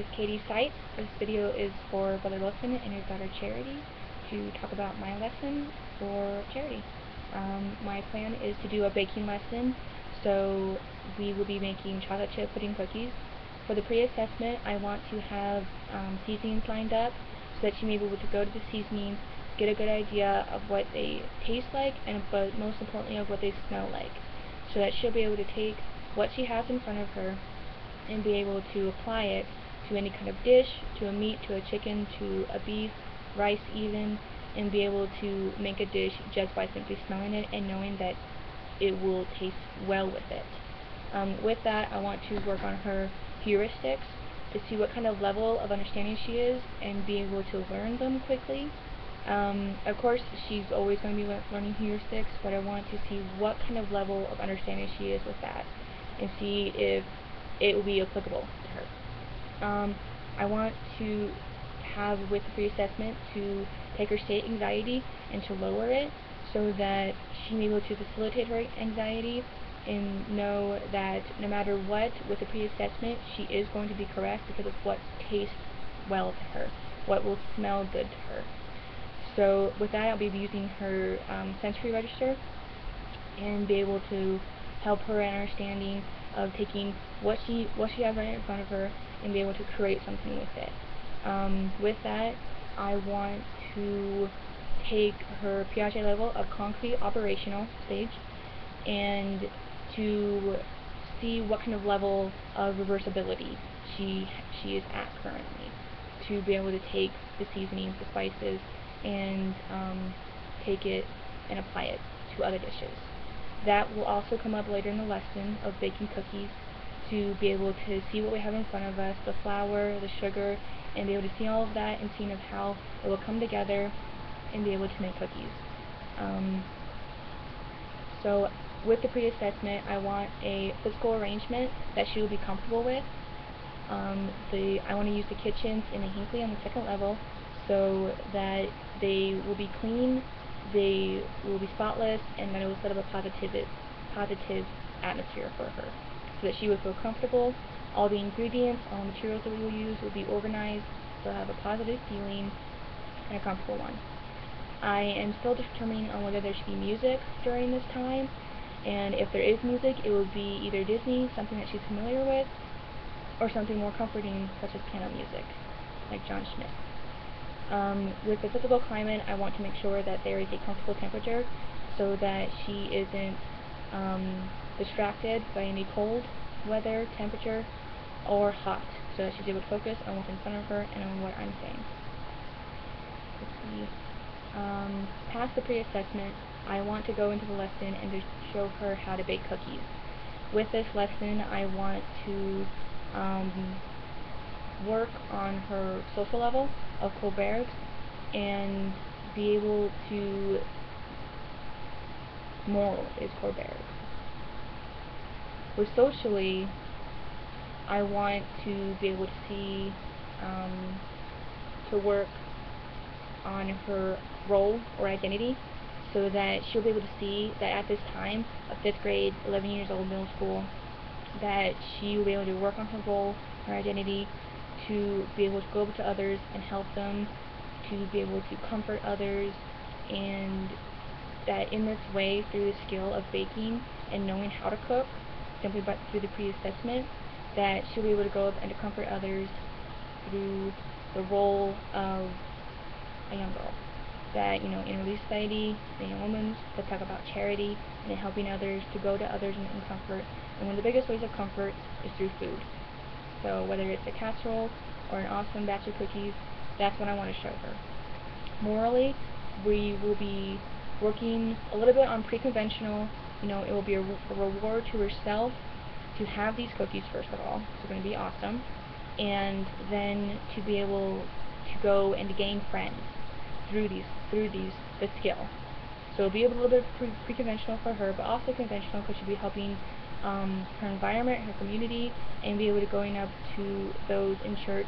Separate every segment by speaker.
Speaker 1: is Katie Seitz. This video is for Brother Wilson and his daughter Charity to talk about my lesson for Charity. My plan is to do a baking lesson, so we will be making chocolate chip pudding cookies. For the pre-assessment, I want to have seasonings lined up so that she may be able to go to the seasonings, get a good idea of what they taste like, but most importantly of what they smell like, so that she'll be able to take what she has in front of her and be able to apply it to any kind of dish, to a meat, to a chicken, to a beef, rice even, and be able to make a dish just by simply smelling it and knowing that it will taste well with it. With that, I want to work on her heuristics to see what kind of level of understanding she is and be able to learn them quickly. Of course, she's always going to be learning heuristics, but I want to see what kind of level of understanding she is with that and see if it will be applicable to her. I want to have with the pre-assessment to take her state anxiety and to lower it so that she may be able to facilitate her anxiety and know that no matter what with the pre-assessment she is going to be correct because of what tastes well to her, what will smell good to her. So with that, I'll be using her sensory register and be able to help her in understanding of taking what she has right in front of her and be able to create something with it. With that, I want to take her Piaget level of concrete operational stage and to see what kind of level of reversibility she is at currently, to be able to take the seasonings, the spices, and take it and apply it to other dishes. That will also come up later in the lesson of baking cookies, to be able to see what we have in front of us, the flour, the sugar, and be able to see all of that and seeing of how it will come together and be able to make cookies. So with the pre-assessment, I want a physical arrangement that she will be comfortable with. I want to use the kitchens in a Hinckley on the second level so that they will be clean, they will be spotless, and that it will set up a positive atmosphere for her so that she will feel comfortable. All the ingredients, all the materials that we will use will be organized, so have a positive feeling and a comfortable one. I am still determining on whether there should be music during this time, and if there is music, it will be either Disney, something that she's familiar with, or something more comforting such as piano music, like John Schmidt. With the physical climate, I want to make sure that there is a comfortable temperature so that she isn't distracted by any cold weather, temperature, or hot, so that she's able to focus on what's in front of her and on what I'm saying. Let's see. Past the pre-assessment, I want to go into the lesson and to show her how to bake cookies. With this lesson, I want to work on her social level of Colberg and be able to moral is Colberg. With socially, I want to be able to see to work on her role or identity so that she'll be able to see that at this time of 5th grade, 11 years old, middle school, that she will be able to work on her role, her identity, to be able to go over to others and help them, to be able to comfort others, and that in this way, through the skill of baking and knowing how to cook, simply through the pre-assessment, that she'll be able to go up and to comfort others through the role of a young girl. That, in Relief Society, the young women, that talk about charity and helping others, to go to others in comfort. And one of the biggest ways of comfort is through food. So whether it's a casserole or an awesome batch of cookies, that's what I want to show her. Morally, we will be working a little bit on pre-conventional. It will be a reward to herself to have these cookies, first of all. It's going to be awesome. And then to be able to go and to gain friends through the skill. So it'll be a little bit pre-conventional for her, but also conventional because she'll be helping her environment, her community, and be able to going up to those in church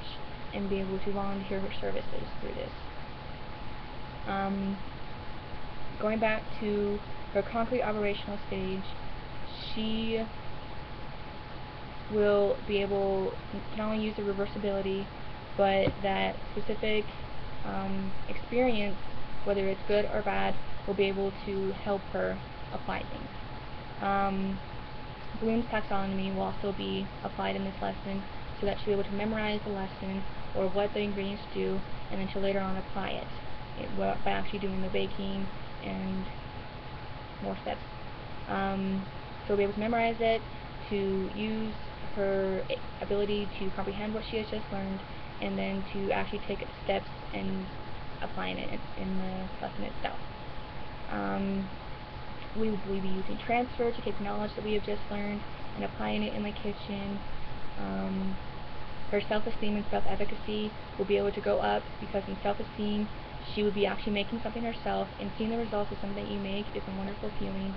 Speaker 1: and be able to volunteer her services through this. Going back to her concrete operational stage, she will be able to not only use the reversibility, but that specific experience, whether it's good or bad, will be able to help her apply things. Bloom's taxonomy will also be applied in this lesson so that she'll be able to memorize the lesson or what the ingredients do, and then she'll later on apply it by actually doing the baking and more steps. So we'll be able to memorize it, to use her ability to comprehend what she has just learned, and then to actually take steps and applying it in the lesson itself. We will be using transfer to take knowledge that we have just learned and applying it in the kitchen. Her self-esteem and self-efficacy will be able to go up, because in self-esteem she would be actually making something herself, and seeing the results of something that you make is a wonderful feeling.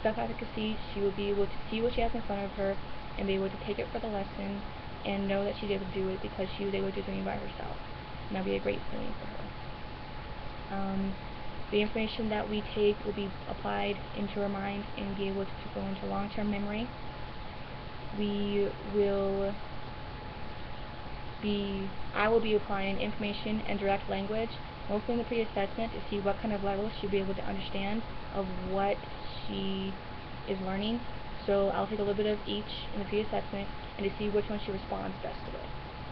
Speaker 1: Self-efficacy, she will be able to see what she has in front of her and be able to take it for the lesson and know that she's able to do it because she was able to do it by herself. And that'll be a great feeling for her. The information that we take will be applied into her mind and be able to go into long-term memory. I will be applying information and direct language, mostly in the pre-assessment, to see what kind of level she'll be able to understand of what she is learning. So I'll take a little bit of each in the pre-assessment and to see which one she responds best to it.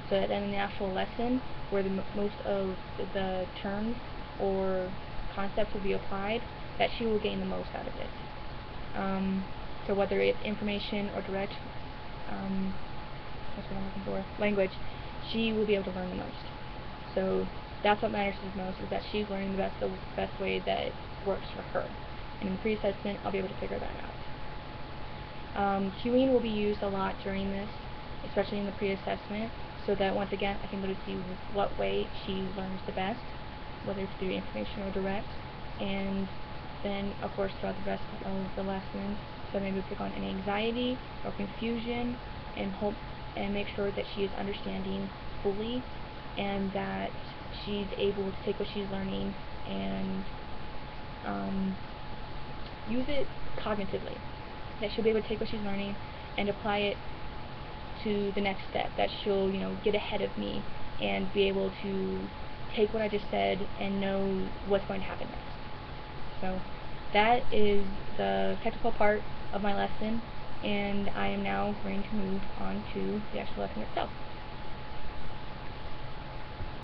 Speaker 1: So that then in the actual lesson, where most of the terms or concepts will be applied, that she will gain the most out of it. So whether it's information or direct, that's what I'm looking for, language, she will be able to learn the most. So that's what matters the most, is that she's learning the best way that works for her. And in the pre-assessment, I'll be able to figure that out. Cueing will be used a lot during this, especially in the pre-assessment, so that once again I can go to see what way she learns the best, whether it's through information or direct, and then of course throughout the rest of the lesson, so maybe pick on any anxiety or confusion and make sure that she is understanding fully and that she's able to take what she's learning and use it cognitively. That she'll be able to take what she's learning and apply it to the next step. That she'll, get ahead of me and be able to take what I just said and know what's going to happen next. So that is the technical part of my lesson, and I am now going to move on to the actual lesson itself.